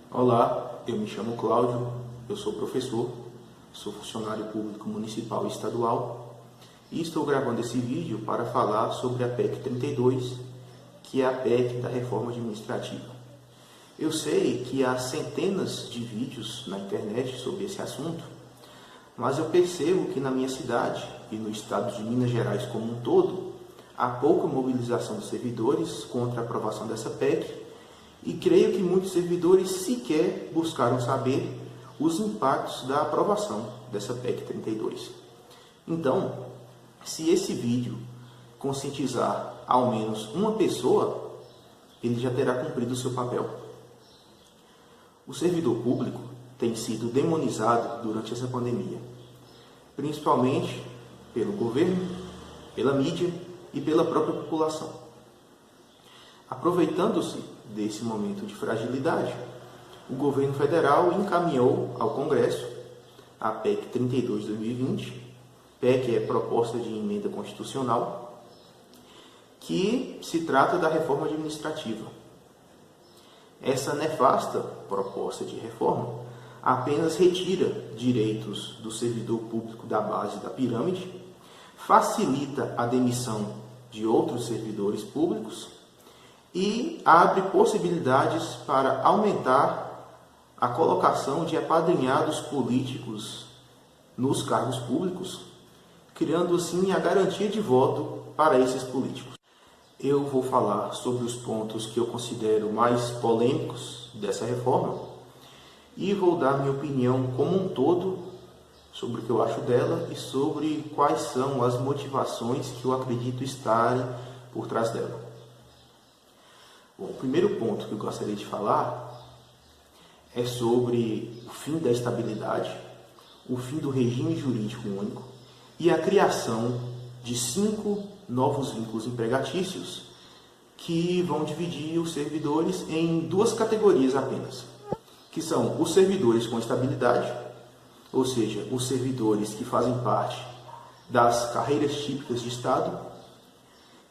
Olá, eu me chamo Cláudio, eu sou professor, sou funcionário público municipal e estadual e estou gravando esse vídeo para falar sobre a PEC 32, que é a PEC da reforma administrativa. Eu sei que há centenas de vídeos na internet sobre esse assunto, mas eu percebo que na minha cidade e no estado de Minas Gerais como um todo, há pouca mobilização dos servidores contra a aprovação dessa PEC e creio que muitos servidores sequer buscaram saber os impactos da aprovação dessa PEC 32. Então, se esse vídeo conscientizar ao menos uma pessoa, ele já terá cumprido o seu papel. O servidor público tem sido demonizado durante essa pandemia, principalmente pelo governo, pela mídia e pela própria população. Aproveitando-se desse momento de fragilidade, o governo federal encaminhou ao Congresso a PEC 32 de 2020, PEC é proposta de emenda constitucional, que se trata da reforma administrativa. Essa nefasta proposta de reforma apenas retira direitos do servidor público da base da pirâmide, facilita a demissão de outros servidores públicos e abre possibilidades para aumentar a colocação de apadrinhados políticos nos cargos públicos, criando assim a garantia de voto para esses políticos. Eu vou falar sobre os pontos que eu considero mais polêmicos dessa reforma e vou dar minha opinião como um todo sobre o que eu acho dela e sobre quais são as motivações que eu acredito estarem por trás dela. Bom, o primeiro ponto que eu gostaria de falar é sobre o fim da estabilidade, o fim do regime jurídico único e a criação de 5 novos vínculos empregatícios que vão dividir os servidores em 2 categorias apenas, que são os servidores com estabilidade, ou seja, os servidores que fazem parte das carreiras típicas de Estado,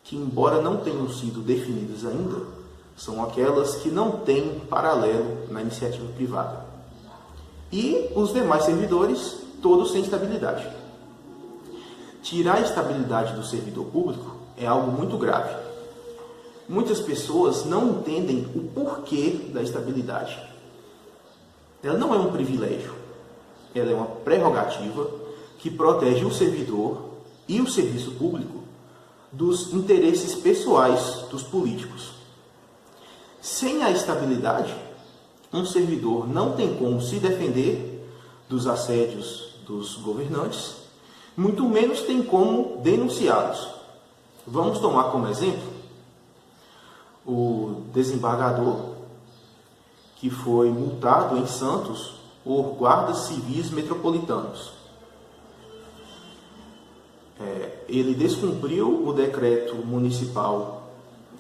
que embora não tenham sido definidas ainda, são aquelas que não têm paralelo na iniciativa privada. E os demais servidores, todos sem estabilidade. Tirar a estabilidade do servidor público é algo muito grave. Muitas pessoas não entendem o porquê da estabilidade. Ela não é um privilégio, ela é uma prerrogativa que protege o servidor e o serviço público dos interesses pessoais dos políticos. Sem a estabilidade, um servidor não tem como se defender dos assédios dos governantes, muito menos tem como denunciá-los. Vamos tomar como exemplo o desembargador que foi multado em Santos por guardas civis metropolitanos. Ele descumpriu o decreto municipal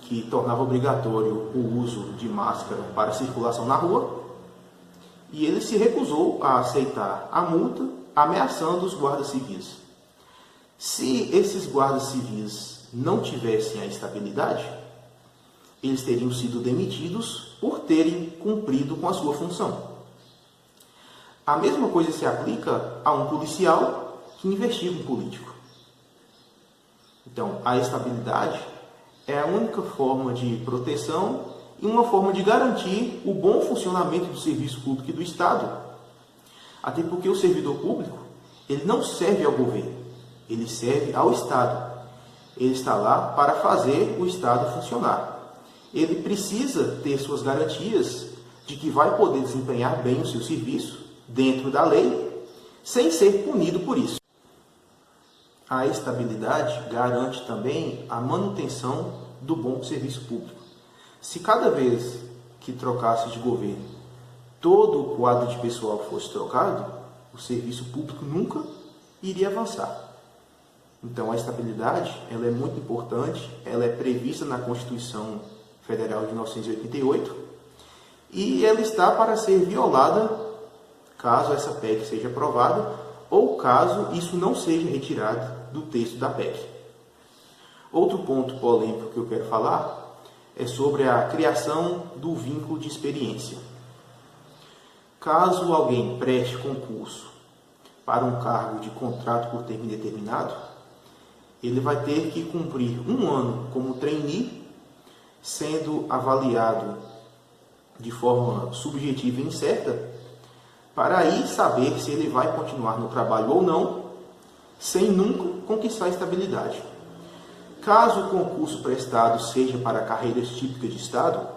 que tornava obrigatório o uso de máscara para circulação na rua, e ele se recusou a aceitar a multa, ameaçando os guardas civis. Se esses guardas civis não tivessem a estabilidade, eles teriam sido demitidos por terem cumprido com a sua função. A mesma coisa se aplica a um policial que investiga um político. Então, a estabilidade é a única forma de proteção e uma forma de garantir o bom funcionamento do serviço público e do Estado. Até porque o servidor público, ele não serve ao governo, ele serve ao Estado. Ele está lá para fazer o Estado funcionar. Ele precisa ter suas garantias de que vai poder desempenhar bem o seu serviço dentro da lei, sem ser punido por isso. A estabilidade garante também a manutenção do bom serviço público. Se cada vez que trocasse de governo, todo o quadro de pessoal fosse trocado, o serviço público nunca iria avançar. Então, a estabilidade ela é muito importante, ela é prevista na Constituição Federal de 1988 e ela está para ser violada caso essa PEC seja aprovada ou caso isso não seja retirado do texto da PEC. Outro ponto polêmico que eu quero falar é sobre a criação do vínculo de experiência. Caso alguém preste concurso para um cargo de contrato por tempo indeterminado, ele vai ter que cumprir 1 ano como trainee, sendo avaliado de forma subjetiva e incerta, para aí saber se ele vai continuar no trabalho ou não, sem nunca conquistar a estabilidade. Caso o concurso prestado seja para carreiras típicas de Estado,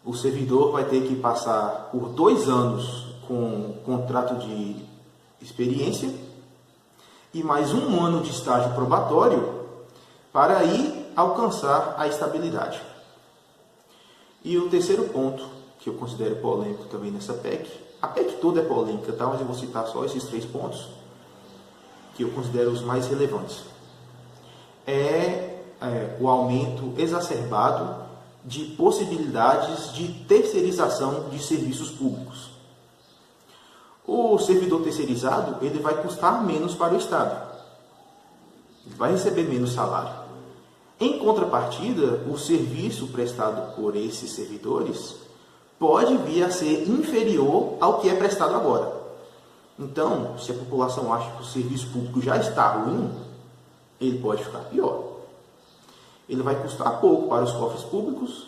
o servidor vai ter que passar por 2 anos com contrato de experiência e mais 1 ano de estágio probatório para aí alcançar a estabilidade. E o terceiro ponto, que eu considero polêmico também nessa PEC, a PEC toda é polêmica, tá? Mas eu vou citar só esses 3 pontos, que eu considero os mais relevantes. É o aumento exacerbado de possibilidades de terceirização de serviços públicos. O servidor terceirizado ele vai custar menos para o Estado, ele vai receber menos salário. Em contrapartida, o serviço prestado por esses servidores pode vir a ser inferior ao que é prestado agora. Então, se a população acha que o serviço público já está ruim, ele pode ficar pior. Ele vai custar pouco para os cofres públicos,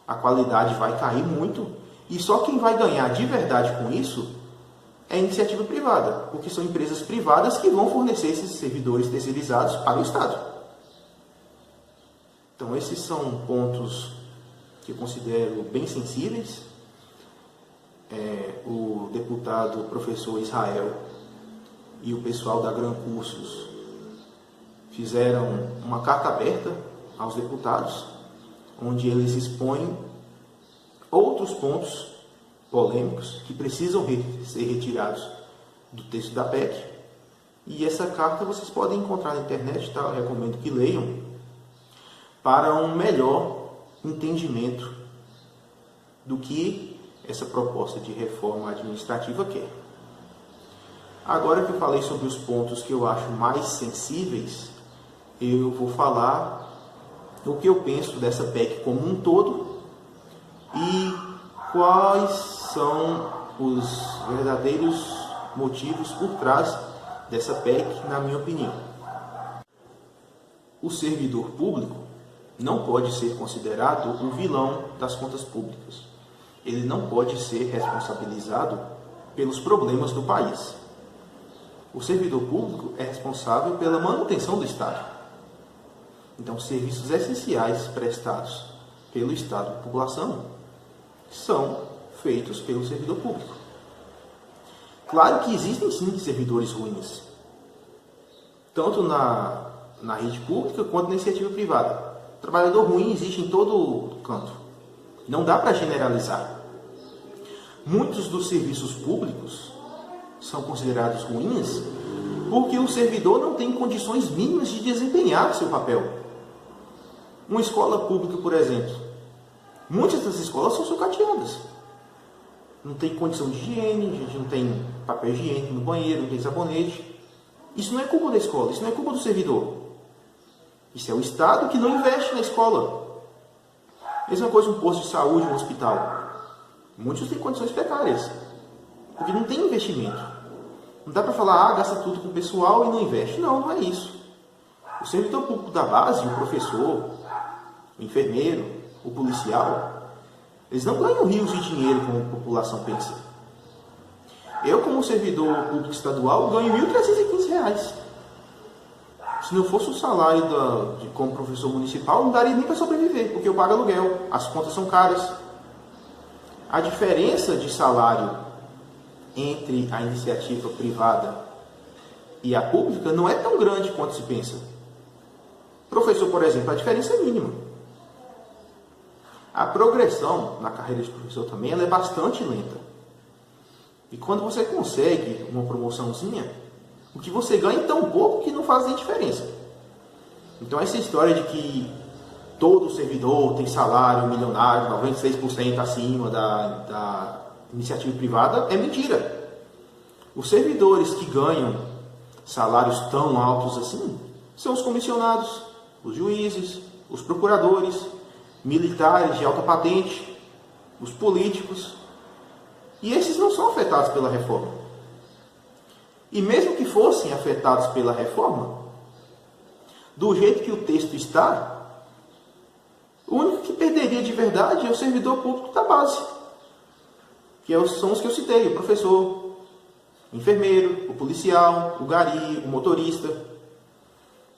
a qualidade vai cair muito, e só quem vai ganhar de verdade com isso é a iniciativa privada, porque são empresas privadas que vão fornecer esses servidores terceirizados para o Estado. Então, esses são pontos que eu considero bem sensíveis. O deputado professor Israel e o pessoal da Gran Cursos fizeram uma carta aberta aos deputados, onde eles expõem outros pontos polêmicos que precisam ser retirados do texto da PEC. E essa carta vocês podem encontrar na internet, tá? Eu recomendo que leiam, para um melhor entendimento do que essa proposta de reforma administrativa quer. Agora que eu falei sobre os pontos que eu acho mais sensíveis, eu vou falar o que eu penso dessa PEC como um todo e quais são os verdadeiros motivos por trás dessa PEC, na minha opinião. O servidor público não pode ser considerado o vilão das contas públicas. Ele não pode ser responsabilizado pelos problemas do país. O servidor público é responsável pela manutenção do Estado. Então, serviços essenciais prestados pelo Estado e população são feitos pelo servidor público. Claro que existem sim servidores ruins, tanto na rede pública quanto na iniciativa privada. Trabalhador ruim existe em todo canto. Não dá para generalizar. Muitos dos serviços públicos são considerados ruins porque o servidor não tem condições mínimas de desempenhar seu papel. Uma escola pública, por exemplo, muitas das escolas são sucateadas. Não tem condição de higiene, a gente não tem papel higiênico no banheiro, não tem sabonete. Isso não é culpa da escola, isso não é culpa do servidor. Isso é o Estado que não investe na escola. Mesma coisa um posto de saúde, um hospital. Muitos têm condições precárias, porque não tem investimento. Não dá para falar, gasta tudo com o pessoal e não investe. Não, não é isso. O servidor público da base, o professor, o enfermeiro, o policial, eles não ganham rios de dinheiro como a população pensa. Eu, como servidor público estadual, ganho R$ 1.315. Se não fosse o salário como professor municipal, não daria nem para sobreviver, porque eu pago aluguel, as contas são caras. A diferença de salário entre a iniciativa privada e a pública não é tão grande quanto se pensa. Professor, por exemplo, a diferença é mínima. A progressão na carreira de professor também ela é bastante lenta. E quando você consegue uma promoçãozinha, o que você ganha é tão pouco que não faz nem diferença. Então essa história de que todo servidor tem salário milionário, 96% acima da iniciativa privada, é mentira. Os servidores que ganham salários tão altos assim são os comissionados, os juízes, os procuradores, militares de alta patente, os políticos. E esses não são afetados pela reforma. E mesmo que fossem afetados pela reforma, do jeito que o texto está, o único que perderia de verdade é o servidor público da base, que são os que eu citei: o professor, o enfermeiro, o policial, o gari, o motorista.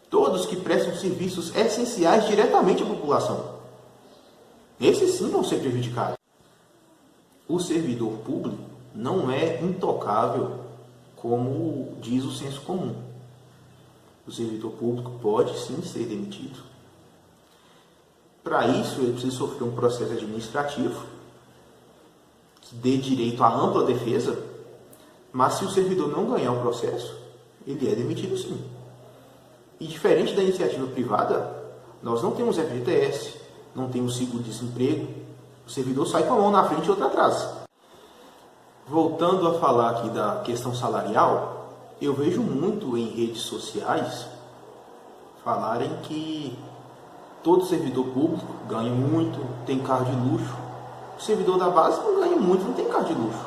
Todos que prestam serviços essenciais diretamente à população. Esses sim vão ser prejudicados. O servidor público não é intocável, como diz o senso comum. O servidor público pode sim ser demitido. Para isso, ele precisa sofrer um processo administrativo que dê direito à ampla defesa, mas se o servidor não ganhar o processo, ele é demitido sim. E diferente da iniciativa privada, nós não temos FGTS, não temos seguro-desemprego, o servidor sai com a mão na frente e outra atrás. Voltando a falar aqui da questão salarial, eu vejo muito em redes sociais falarem que todo servidor público ganha muito, tem carro de luxo. O servidor da base não ganha muito, não tem carro de luxo.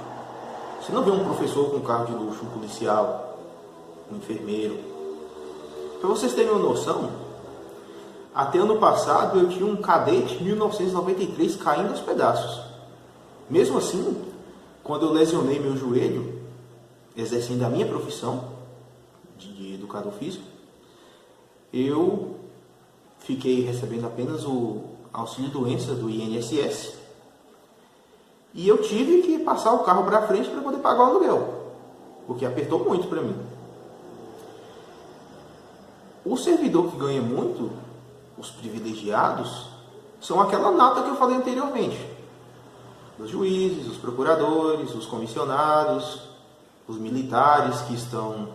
Você não vê um professor com carro de luxo, um policial, um enfermeiro. Para vocês terem uma noção, até ano passado eu tinha um cadete 1993 caindo aos pedaços. Mesmo assim, quando eu lesionei meu joelho, exercendo a minha profissão de educador físico, eu fiquei recebendo apenas o auxílio-doença do INSS e eu tive que passar o carro para frente para poder pagar o aluguel, porque apertou muito para mim. O servidor que ganha muito, os privilegiados, são aquela nata que eu falei anteriormente. Os juízes, os procuradores, os comissionados, os militares que estão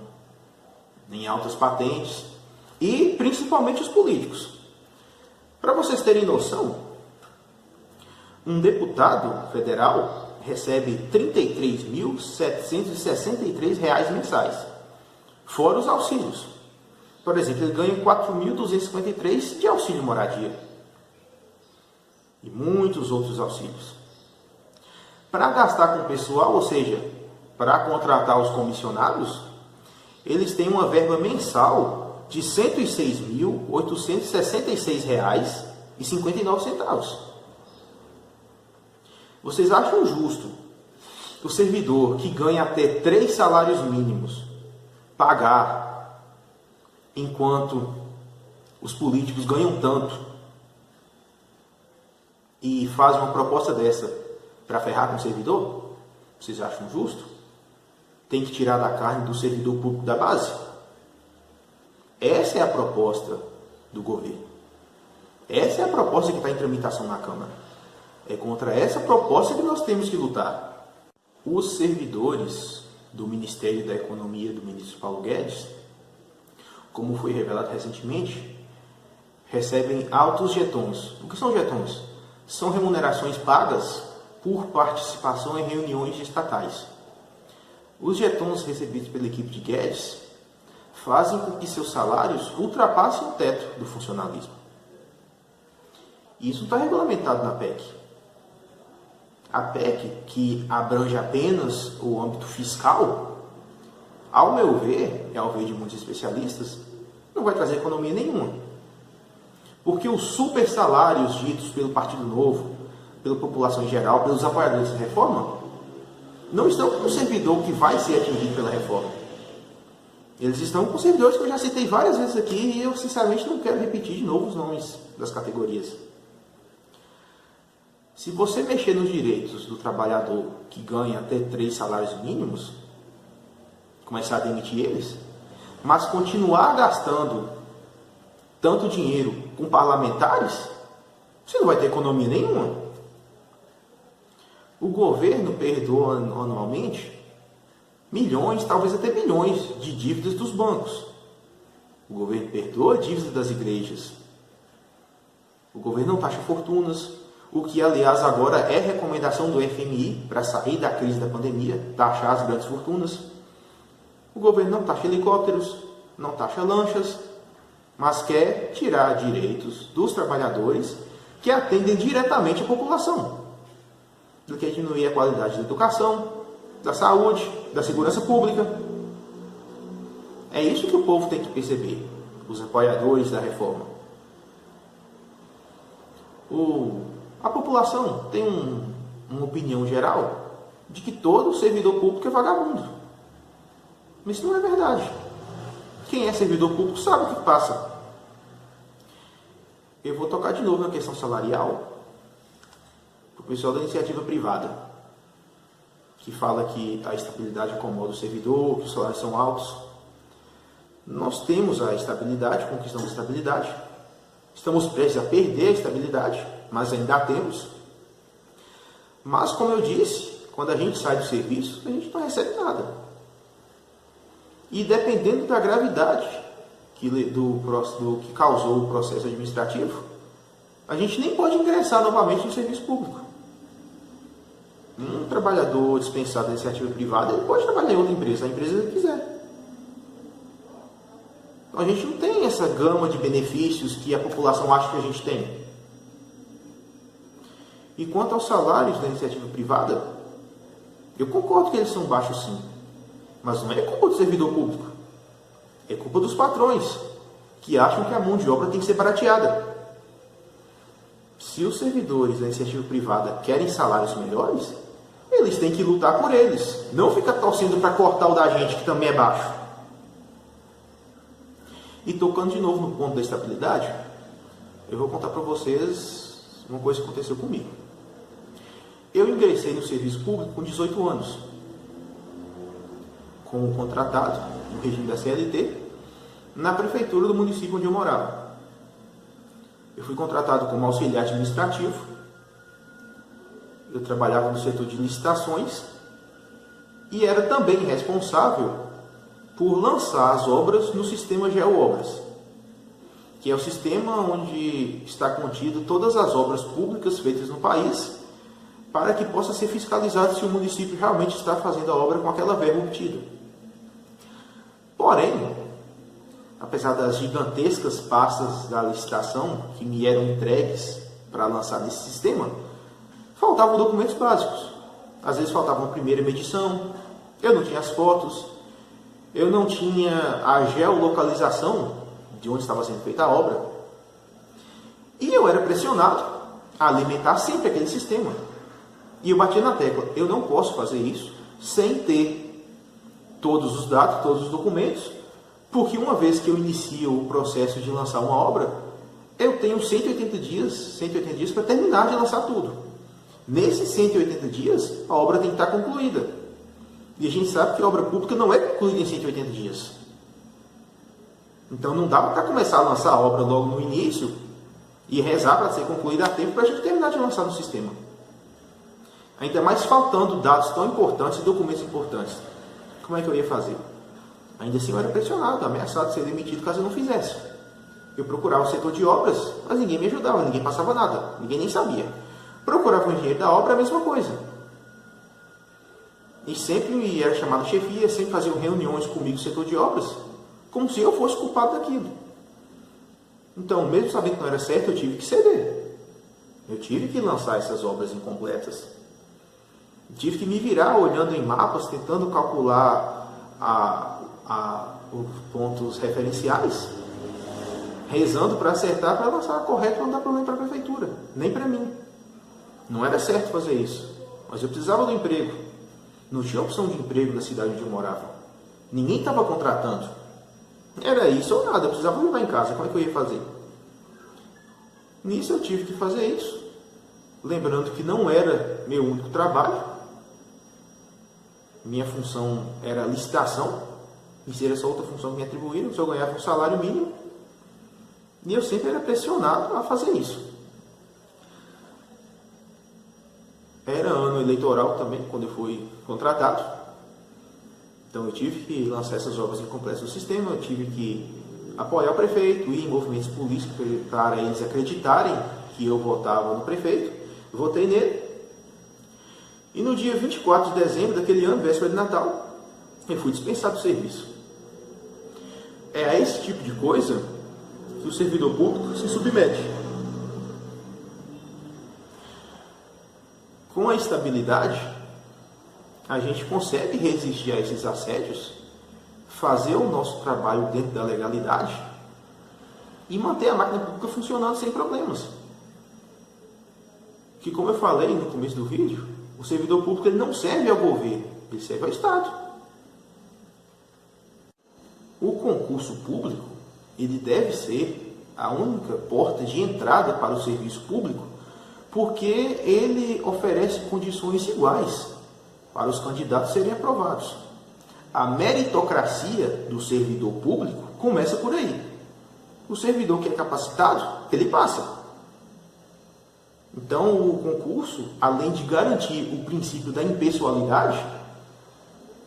em altas patentes e principalmente os políticos. Para vocês terem noção, um deputado federal recebe R$ 33.763 mensais, fora os auxílios. Por exemplo, ele ganha R$ 4.253 de auxílio moradia e muitos outros auxílios. Para gastar com o pessoal, ou seja, para contratar os comissionados, eles têm uma verba mensal de R$ 106.866,59. Vocês acham justo o servidor que ganha até 3 salários mínimos pagar enquanto os políticos ganham tanto e fazem uma proposta dessa para ferrar com o servidor? Vocês acham justo? Tem que tirar da carne do servidor público da base? Essa é a proposta do governo. Essa é a proposta que está em tramitação na Câmara. É contra essa proposta que nós temos que lutar. Os servidores do Ministério da Economia do ministro Paulo Guedes, como foi revelado recentemente, recebem altos jetons. O que são jetons? São remunerações pagas por participação em reuniões estatais. Os jetons recebidos pela equipe de Guedes fazem com que seus salários ultrapassem o teto do funcionalismo. Isso está regulamentado na PEC. A PEC, que abrange apenas o âmbito fiscal, ao meu ver, e ao ver de muitos especialistas, não vai trazer economia nenhuma. Porque os super salários ditos pelo Partido Novo, pela população em geral, pelos apoiadores da reforma, não estão com o servidor que vai ser atingido pela reforma. Eles estão com servidores que eu já citei várias vezes aqui e eu, sinceramente, não quero repetir de novo os nomes das categorias. Se você mexer nos direitos do trabalhador que ganha até 3 salários mínimos, começar a demitir eles, mas continuar gastando tanto dinheiro com parlamentares, você não vai ter economia nenhuma. O governo perdoa anualmente milhões, talvez até bilhões de dívidas dos bancos. O governo perdoa dívidas das igrejas. O governo não taxa fortunas, o que, aliás, agora é recomendação do FMI para sair da crise da pandemia, taxar as grandes fortunas. O governo não taxa helicópteros, não taxa lanchas, mas quer tirar direitos dos trabalhadores que atendem diretamente a população. Ele quer diminuir a qualidade da educação, da saúde, da segurança pública. É isso que o povo tem que perceber, os apoiadores da reforma. A população tem uma opinião geral de que todo servidor público é vagabundo. Mas isso não é verdade. Quem é servidor público sabe o que passa. Eu vou tocar de novo na questão salarial para o pessoal da iniciativa privada, que fala que a estabilidade acomoda o servidor, que os salários são altos. Nós temos a estabilidade, conquistamos a estabilidade. Estamos prestes a perder a estabilidade, mas ainda a temos. Mas, como eu disse, quando a gente sai do serviço, a gente não recebe nada. E dependendo da gravidade do que causou o processo administrativo, a gente nem pode ingressar novamente no serviço público. Um trabalhador dispensado da iniciativa privada, ele pode trabalhar em outra empresa, a empresa que ele quiser. Então a gente não tem essa gama de benefícios que a população acha que a gente tem. E quanto aos salários da iniciativa privada, eu concordo que eles são baixos sim, mas não é culpa do servidor público. É culpa dos patrões, que acham que a mão de obra tem que ser barateada. Se os servidores da iniciativa privada querem salários melhores, eles têm que lutar por eles, não ficar torcendo para cortar o da gente, que também é baixo. E tocando de novo no ponto da estabilidade, eu vou contar para vocês uma coisa que aconteceu comigo. Eu ingressei no serviço público com 18 anos, como contratado no regime da CLT, na prefeitura do município onde eu morava. Eu fui contratado como auxiliar administrativo, eu trabalhava no setor de licitações e era também responsável por lançar as obras no sistema GeoObras, que é o sistema onde está contido todas as obras públicas feitas no país, para que possa ser fiscalizado se o município realmente está fazendo a obra com aquela verba obtida. Porém, apesar das gigantescas pastas da licitação que me eram entregues para lançar nesse sistema, faltavam documentos básicos. Às vezes faltava uma primeira medição, eu não tinha as fotos, eu não tinha a geolocalização de onde estava sendo feita a obra. E eu era pressionado a alimentar sempre aquele sistema. E eu batia na tecla, eu não posso fazer isso sem ter todos os dados, todos os documentos, porque uma vez que eu inicio o processo de lançar uma obra, eu tenho 180 dias para terminar de lançar tudo. Nesses 180 dias, a obra tem que estar concluída. E a gente sabe que a obra pública não é concluída em 180 dias. Então não dá para começar a lançar a obra logo no início e rezar para ser concluída a tempo para a gente terminar de lançar no sistema. Ainda mais faltando dados tão importantes e documentos importantes. Como é que eu ia fazer? Ainda assim eu era pressionado, ameaçado de ser demitido caso eu não fizesse. Eu procurava o setor de obras, mas ninguém me ajudava, ninguém passava nada, ninguém nem sabia. Procurava o engenheiro da obra, a mesma coisa. E sempre era chamado chefia, sempre faziam reuniões comigo no setor de obras, como se eu fosse culpado daquilo. Então, mesmo sabendo que não era certo, eu tive que ceder. Eu tive que lançar essas obras incompletas. Eu tive que me virar olhando em mapas, tentando calcular os pontos referenciais, rezando para acertar, para lançar correto, não dar problema para a prefeitura, nem para mim. Não era certo fazer isso, mas eu precisava do emprego. Não tinha opção de emprego na cidade onde eu morava. Ninguém estava contratando. Era isso ou nada, eu precisava levar em casa, como é que eu ia fazer? Nisso eu tive que fazer isso. Lembrando que não era meu único trabalho. Minha função era licitação. Isso era essa outra função que me atribuíram, se eu ganhava um salário mínimo. E eu sempre era pressionado a fazer isso. Era ano eleitoral também, quando eu fui contratado. Então eu tive que lançar essas obras incompletas no sistema, eu tive que apoiar o prefeito, ir em movimentos políticos para eles acreditarem que eu votava no prefeito. Eu votei nele. E no dia 24 de dezembro daquele ano, véspera de Natal, eu fui dispensado do serviço. É a esse tipo de coisa que o servidor público se submete. Com a estabilidade, a gente consegue resistir a esses assédios, fazer o nosso trabalho dentro da legalidade e manter a máquina pública funcionando sem problemas. Que, como eu falei no começo do vídeo, o servidor público ele não serve ao governo, ele serve ao Estado. O concurso público ele deve ser a única porta de entrada para o serviço público, porque ele oferece condições iguais para os candidatos serem aprovados. A meritocracia do servidor público começa por aí. O servidor que é capacitado, ele passa. Então, o concurso, além de garantir o princípio da impessoalidade,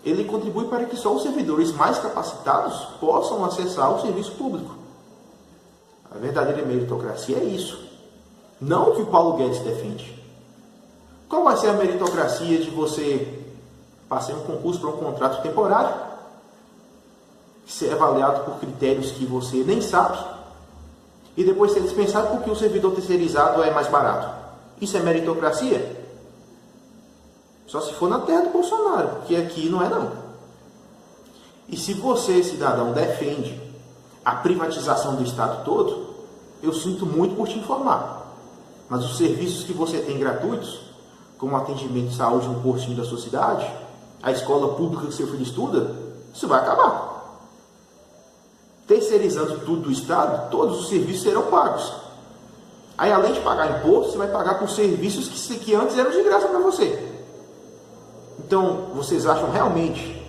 ele contribui para que só os servidores mais capacitados possam acessar o serviço público. A verdadeira meritocracia é isso. Não o que o Paulo Guedes defende. Qual vai ser a meritocracia de você passar em um concurso para um contrato temporário, ser avaliado por critérios que você nem sabe, e depois ser dispensado porque o servidor terceirizado é mais barato? Isso é meritocracia? Só se for na terra do Bolsonaro, porque aqui não é não. E se você, cidadão, defende a privatização do Estado todo, eu sinto muito por te informar. Mas os serviços que você tem gratuitos, como atendimento de saúde no postinho da sua cidade, a escola pública que seu filho estuda, isso vai acabar. Terceirizando tudo do Estado, todos os serviços serão pagos. Aí, além de pagar imposto, você vai pagar por serviços que antes eram de graça para você. Então, vocês acham realmente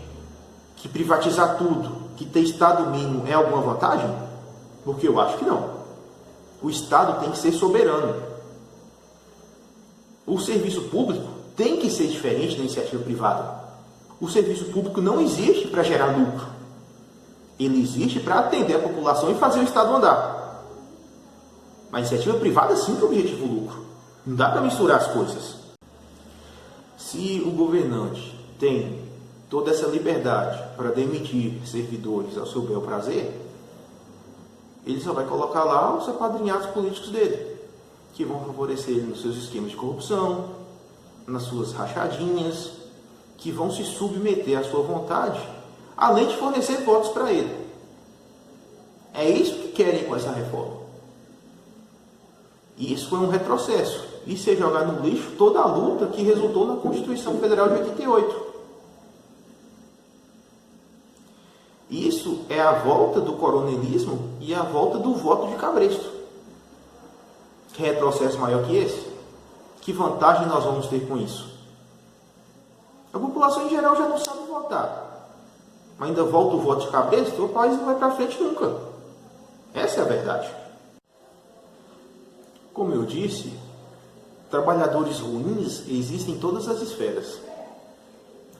que privatizar tudo, que ter Estado mínimo é alguma vantagem? Porque eu acho que não. O Estado tem que ser soberano. O serviço público tem que ser diferente da iniciativa privada. O serviço público não existe para gerar lucro. Ele existe para atender a população e fazer o Estado andar. Mas a iniciativa privada sim tem o objetivo lucro. Não dá para misturar as coisas. Se o governante tem toda essa liberdade para demitir servidores ao seu bel prazer, ele só vai colocar lá os apadrinhados políticos dele, que vão favorecer ele nos seus esquemas de corrupção, nas suas rachadinhas, que vão se submeter à sua vontade, além de fornecer votos para ele. É isso que querem com essa reforma. E isso foi um retrocesso. Isso é jogar no lixo toda a luta que resultou na Constituição Federal de 88. Isso é a volta do coronelismo e a volta do voto de cabresto. Que retrocesso maior que esse? Que vantagem nós vamos ter com isso? A população em geral já não sabe votar. Mas ainda volta o voto de cabresto, o país não vai para frente nunca. Essa é a verdade. Como eu disse, trabalhadores ruins existem em todas as esferas.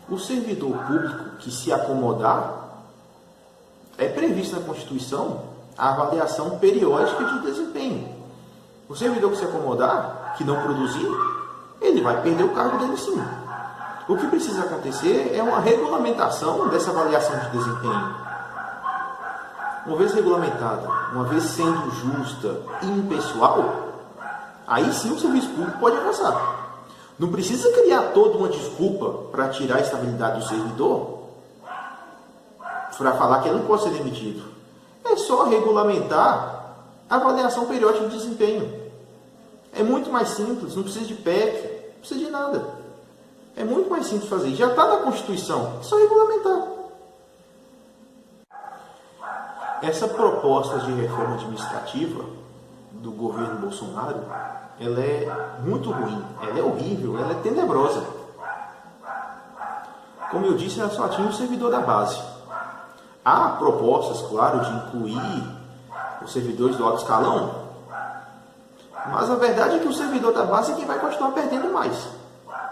O servidor público que se acomodar, é previsto na Constituição a avaliação periódica de desempenho. O servidor que se acomodar, que não produzir, ele vai perder o cargo dele sim. O que precisa acontecer é uma regulamentação dessa avaliação de desempenho. Uma vez regulamentada, uma vez sendo justa e impessoal, aí sim o serviço público pode avançar. Não precisa criar toda uma desculpa para tirar a estabilidade do servidor, para falar que ele não pode ser demitido. É só regulamentar a avaliação periódica de desempenho. É muito mais simples, não precisa de PEC, não precisa de nada. É muito mais simples fazer. Já está na Constituição, é só regulamentar. Essa proposta de reforma administrativa do governo Bolsonaro, ela é muito ruim, ela é horrível, ela é tenebrosa. Como eu disse, ela só atinge o servidor da base. Há propostas, claro, de incluir os servidores do alto escalão, mas a verdade é que o servidor da base é quem vai continuar perdendo mais.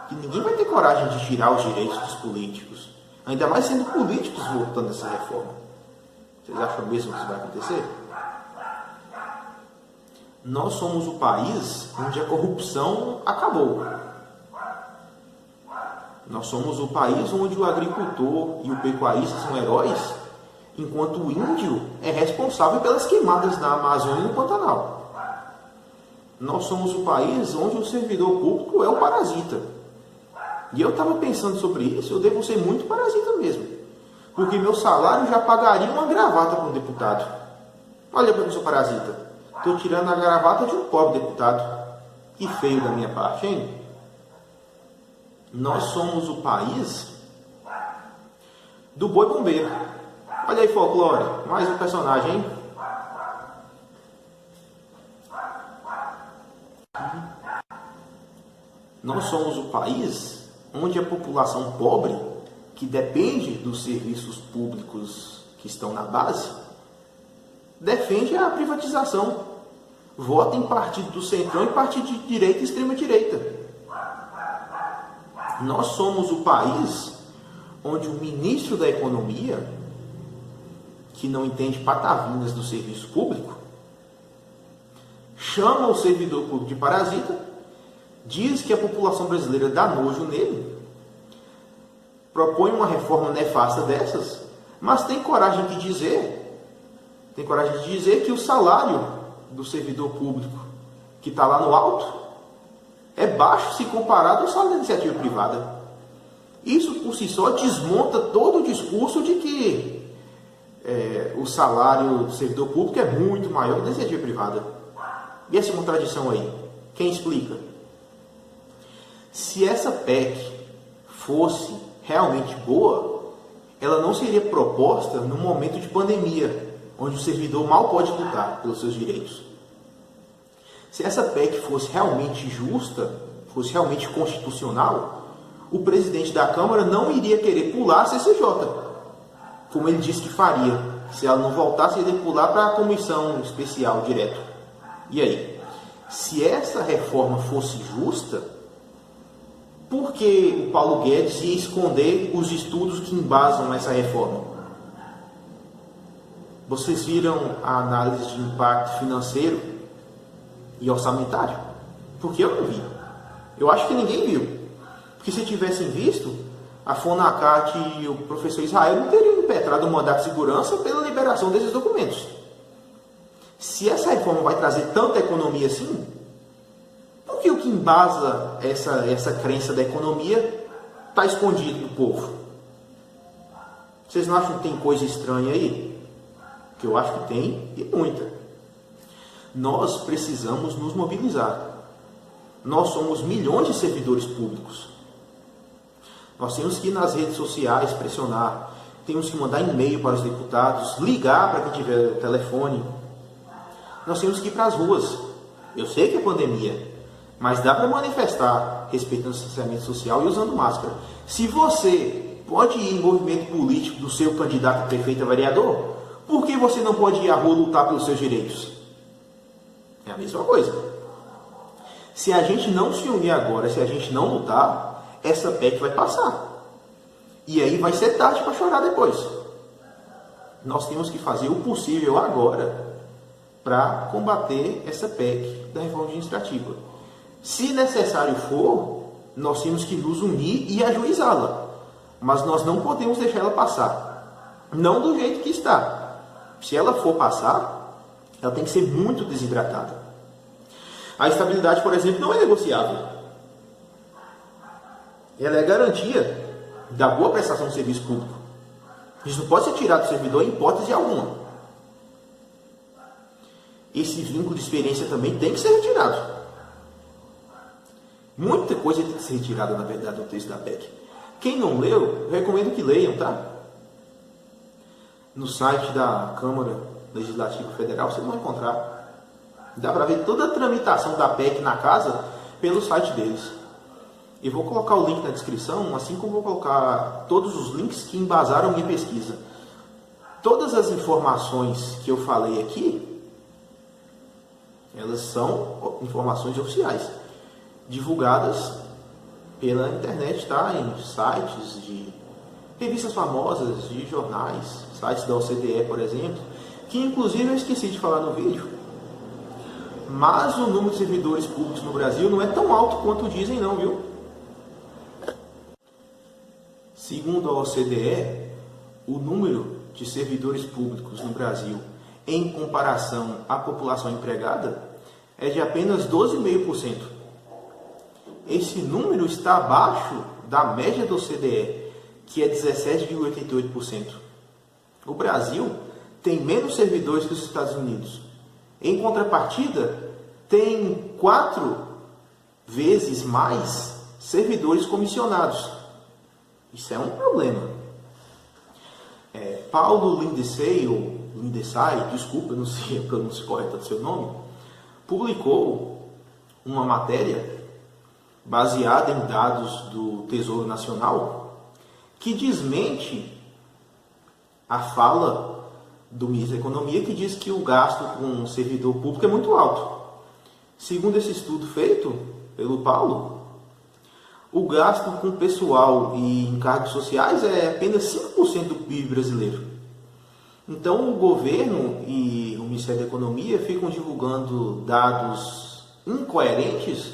Que ninguém vai ter coragem de tirar os direitos dos políticos, ainda mais sendo políticos votando essa reforma. Vocês acham mesmo que isso vai acontecer? Nós somos o país onde a corrupção acabou. Nós somos o país onde o agricultor e o pecuarista são heróis, enquanto o índio é responsável pelas queimadas na Amazônia e no Pantanal. Nós somos o país onde o servidor público é o parasita. E eu estava pensando sobre isso, eu devo ser muito parasita mesmo. Porque meu salário já pagaria uma gravata para um deputado. Olha para eu sou parasita. Estou tirando a gravata de um pobre deputado. Que feio da minha parte, hein? Nós somos o país do boi bombeiro. Olha aí, folclore. Mais um personagem, hein? Nós somos o país onde a população pobre, que depende dos serviços públicos que estão na base, defende a privatização. Vota em partido do centrão e partido de direita e extrema-direita. Nós somos o país onde o ministro da Economia, que não entende patavinas do serviço público, chama o servidor público de parasita, diz que a população brasileira dá nojo nele, propõe uma reforma nefasta dessas, mas tem coragem de dizer que o salário do servidor público que está lá no alto é baixo se comparado ao salário da iniciativa privada. Isso por si só desmonta todo o discurso de que o salário do servidor público é muito maior que da iniciativa privada. E essa contradição aí? Quem explica? Se essa PEC fosse realmente boa, ela não seria proposta num momento de pandemia, onde o servidor mal pode lutar pelos seus direitos. Se essa PEC fosse realmente justa, fosse realmente constitucional, o presidente da Câmara não iria querer pular a CCJ, como ele disse que faria. Se ela não voltasse, ele ia pular para a comissão especial direto. E aí? Se essa reforma fosse justa, por que o Paulo Guedes ia esconder os estudos que embasam essa reforma? Vocês viram a análise de impacto financeiro e orçamentário? Porque eu não vi. Eu acho que ninguém viu. Porque se tivessem visto, a Fonacat e o professor Israel não teriam impetrado o mandato de segurança pela liberação desses documentos. Se essa reforma vai trazer tanta economia assim, por que o que embasa essa crença da economia está escondido do povo? Vocês não acham que tem coisa estranha aí? Que eu acho que tem, e muita. Nós precisamos nos mobilizar. Nós somos milhões de servidores públicos. Nós temos que ir nas redes sociais pressionar, temos que mandar e-mail para os deputados, ligar para quem tiver telefone. Nós temos que ir para as ruas. Eu sei que é pandemia, mas dá para manifestar respeitando o distanciamento social e usando máscara. Se você pode ir em movimento político do seu candidato a prefeito a vereador, por que você não pode ir à rua lutar pelos seus direitos? É a mesma coisa. Se a gente não se unir agora, se a gente não lutar, essa PEC vai passar. E aí vai ser tarde para chorar depois. Nós temos que fazer o possível agora para combater essa PEC da reforma administrativa. Se necessário for, nós temos que nos unir e ajuizá-la. Mas nós não podemos deixar ela passar. Não do jeito que está. Se ela for passar, ela tem que ser muito desidratada. A estabilidade, por exemplo, não é negociável. Ela é garantia da boa prestação de serviço público. Isso não pode ser tirado do servidor em hipótese alguma. Esse vínculo de experiência também tem que ser retirado. Muita coisa tem que ser retirada, na verdade, do texto da PEC. Quem não leu, eu recomendo que leiam, tá? No site da Câmara Legislativa Federal, vocês vão encontrar. Dá para ver toda a tramitação da PEC na casa pelo site deles. E vou colocar o link na descrição, assim como vou colocar todos os links que embasaram minha pesquisa. Todas as informações que eu falei aqui, elas são informações oficiais, divulgadas pela internet, tá? Em sites de revistas famosas, de jornais, sites da OCDE, por exemplo, que inclusive eu esqueci de falar no vídeo, mas o número de servidores públicos no Brasil não é tão alto quanto dizem não, viu? Segundo a OCDE, o número de servidores públicos no Brasil, em comparação à população empregada, é de apenas 12,5%. esse número está abaixo da média do OCDE, que é 17,88%. O Brasil tem menos servidores que os Estados Unidos. Em contrapartida, tem 4 vezes mais servidores comissionados. Isso é um problema. Paulo Lindesay, desculpa, eu não sei a pronúncia correta do seu nome, publicou uma matéria baseada em dados do Tesouro Nacional que desmente a fala do ministro da Economia, que diz que o gasto com um servidor público é muito alto. Segundo esse estudo feito pelo Paulo, o gasto com pessoal e encargos sociais é apenas 5% do PIB brasileiro. Então, o governo e o Ministério da Economia ficam divulgando dados incoerentes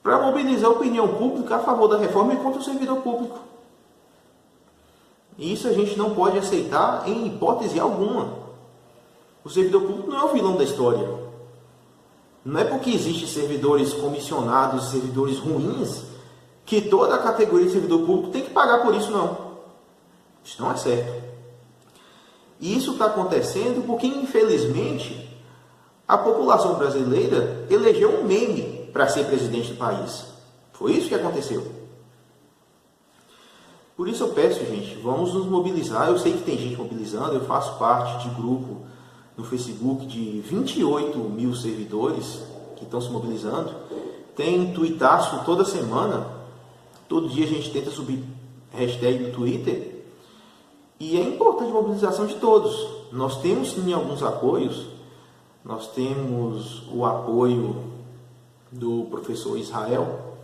para mobilizar a opinião pública a favor da reforma e contra o servidor público. E isso a gente não pode aceitar em hipótese alguma. O servidor público não é o vilão da história. Não é porque existem servidores comissionados e servidores ruins que toda a categoria de servidor público tem que pagar por isso, não. Isso não é certo. E isso está acontecendo porque, infelizmente, a população brasileira elegeu um meme para ser presidente do país. Foi isso que aconteceu. Por isso eu peço, gente, vamos nos mobilizar. Eu sei que tem gente mobilizando, eu faço parte de grupo no Facebook de 28 mil servidores que estão se mobilizando. Tem tuitaço toda semana, todo dia a gente tenta subir hashtag no Twitter. E é importante a mobilização de todos. Nós temos sim alguns apoios. Nós temos o apoio do professor Israel,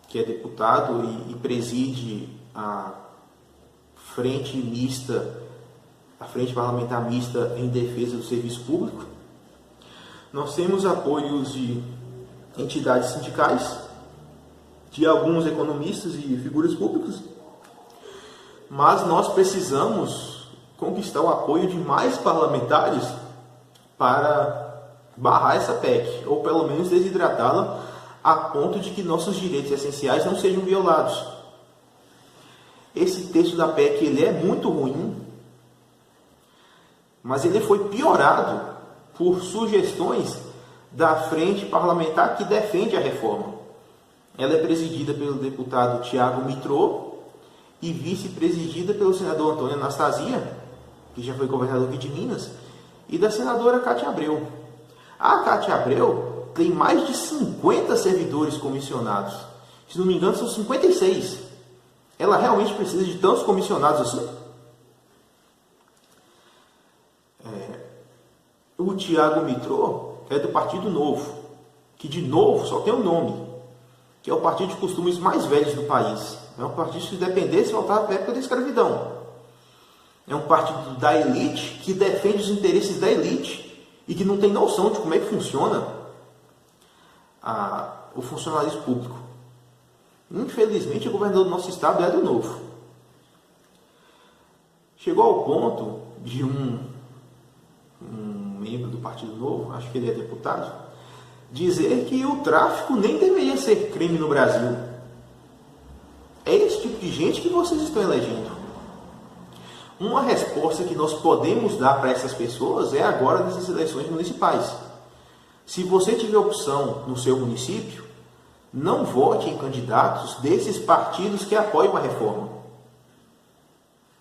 que é deputado e preside a frente mista, a frente parlamentar mista em defesa do serviço público. Nós temos apoios de entidades sindicais, de alguns economistas e figuras públicas, mas nós precisamos conquistar o apoio de mais parlamentares para barrar essa PEC, ou pelo menos desidratá-la a ponto de que nossos direitos essenciais não sejam violados. Esse texto da PEC ele é muito ruim, mas ele foi piorado por sugestões da frente parlamentar que defende a reforma. Ela é presidida pelo deputado Tiago Mitrô e vice-presidida pelo senador Antônio Anastasia, que já foi governador aqui de Minas, e da senadora Cátia Abreu. A Cátia Abreu tem mais de 50 servidores comissionados. Se não me engano, são 56. Ela realmente precisa de tantos comissionados assim? O Tiago Mitrô é do Partido Novo, que de novo só tem um nome, que é o partido de costumes mais velhos do país. É um partido que, se dependesse, voltava para a época da escravidão. É um partido da elite que defende os interesses da elite e que não tem noção de como é que funciona o funcionalismo público. Infelizmente, o governador do nosso estado é do Novo. Chegou ao ponto de um membro do Partido Novo, acho que ele é deputado, dizer que o tráfico nem deveria ser crime no Brasil. É esse tipo de gente que vocês estão elegendo. Uma resposta que nós podemos dar para essas pessoas é agora nessas eleições municipais. Se você tiver opção no seu município, não vote em candidatos desses partidos que apoiam a reforma.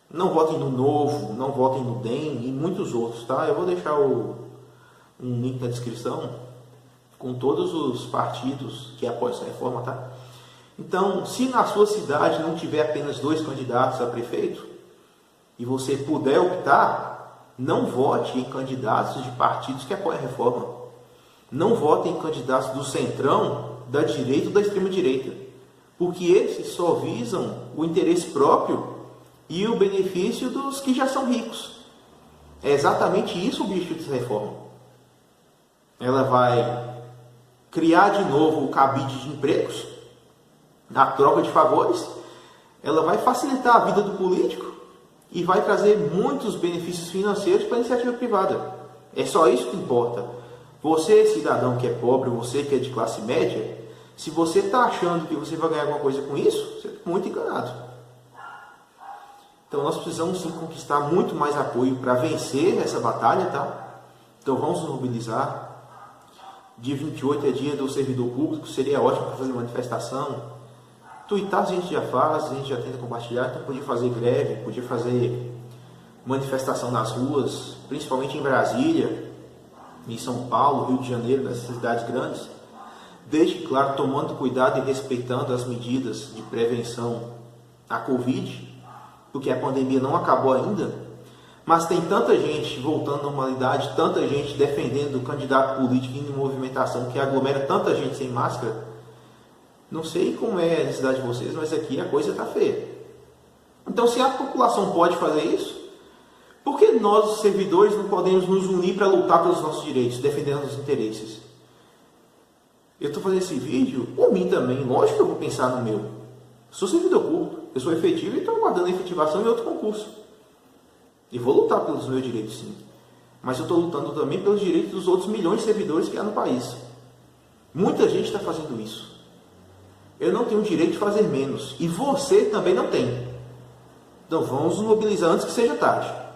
Não votem no Novo, não votem no DEM e muitos outros, tá? Eu vou deixar um link na descrição com todos os partidos que apoiam essa reforma, tá? Então, se na sua cidade não tiver apenas 2 candidatos a prefeito e você puder optar, não vote em candidatos de partidos que apoiam a reforma. Não vote em candidatos do centrão, da direita ou da extrema direita, porque esses só visam o interesse próprio e o benefício dos que já são ricos. É exatamente isso o objetivo dessa reforma. Ela vai criar de novo o cabide de empregos, na troca de favores. Ela vai facilitar a vida do político e vai trazer muitos benefícios financeiros para a iniciativa privada. É só isso que importa. Você, cidadão que é pobre, você que é de classe média, Se você está achando que você vai ganhar alguma coisa com isso, você está muito enganado. Então nós precisamos sim conquistar muito mais apoio para vencer essa batalha, tá? Então vamos nos mobilizar. Dia 28 é dia do servidor público, seria ótimo para fazer manifestação. Tuitar a gente já faz, a gente já tenta compartilhar, então podia fazer greve, podia fazer manifestação nas ruas, principalmente em Brasília, em São Paulo, Rio de Janeiro, nas cidades grandes, desde, claro, tomando cuidado e respeitando as medidas de prevenção à Covid, porque a pandemia não acabou ainda, mas tem tanta gente voltando à normalidade, tanta gente defendendo o candidato político em movimentação, que aglomera tanta gente sem máscara. Não sei como é a cidade de vocês, mas aqui a coisa está feia. Então, se a população pode fazer isso, por que nós, os servidores, não podemos nos unir para lutar pelos nossos direitos, defendendo os interesses? Eu estou fazendo esse vídeo por mim também, lógico que eu vou pensar no meu. Sou servidor público, eu sou efetivo e estou aguardando a efetivação em outro concurso. E vou lutar pelos meus direitos, sim. Mas eu estou lutando também pelos direitos dos outros milhões de servidores que há no país. Muita gente está fazendo isso. Eu não tenho o direito de fazer menos. E você também não tem. Então vamos nos mobilizar antes que seja tarde.